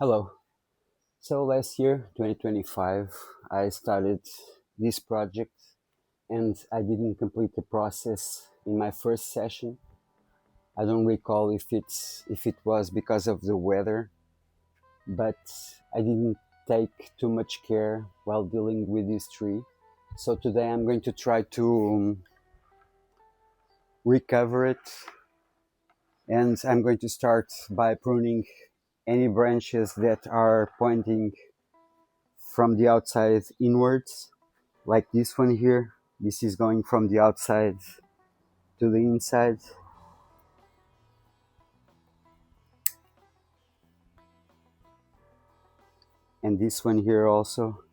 Hello. So last year, 2025, I started this project and I didn't complete the process in my first session. I don't recall if it was because of the weather, but I didn't take too much care while dealing with this tree. So today I'm going to try to recover it, and I'm going to start by pruning any branches that are pointing from the outside inwards, like this one here. This is going from the outside to the inside. And this one here also.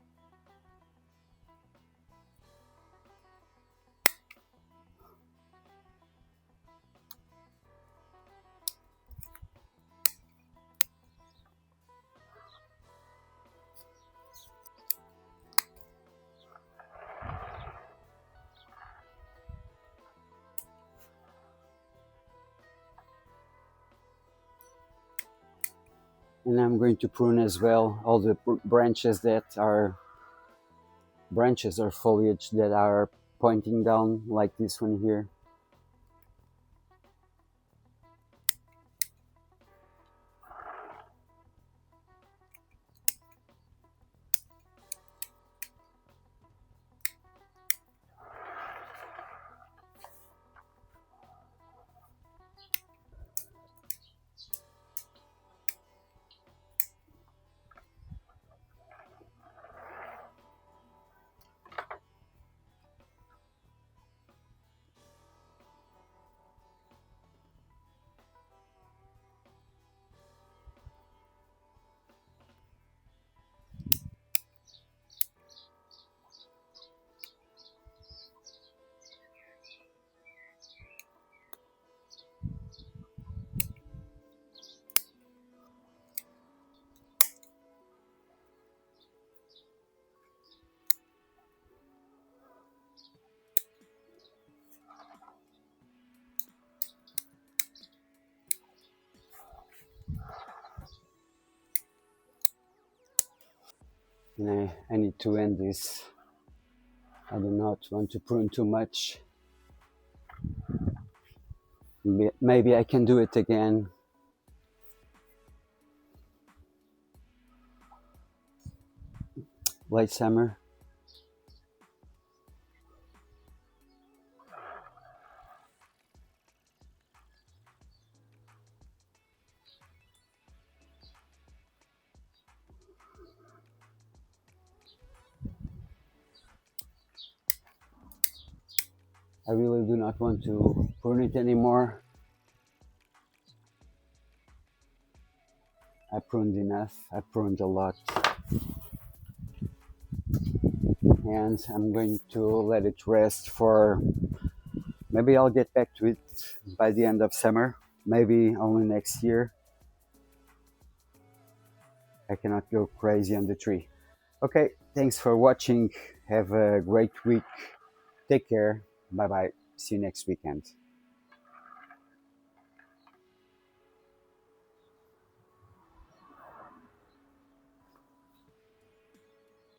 And I'm going to prune as well all the branches that are branches or foliage that are pointing down, like this one here. And I need to end this. I do not want to prune too much. Maybe I can do it again. Late summer. I really do not want to prune it anymore. I pruned enough. I pruned a lot. And I'm going to let it rest for, maybe I'll get back to it by the end of summer, maybe only next year. I cannot go crazy on the tree. Okay, thanks for watching. Have a great week. Take care. Bye bye. See you next weekend.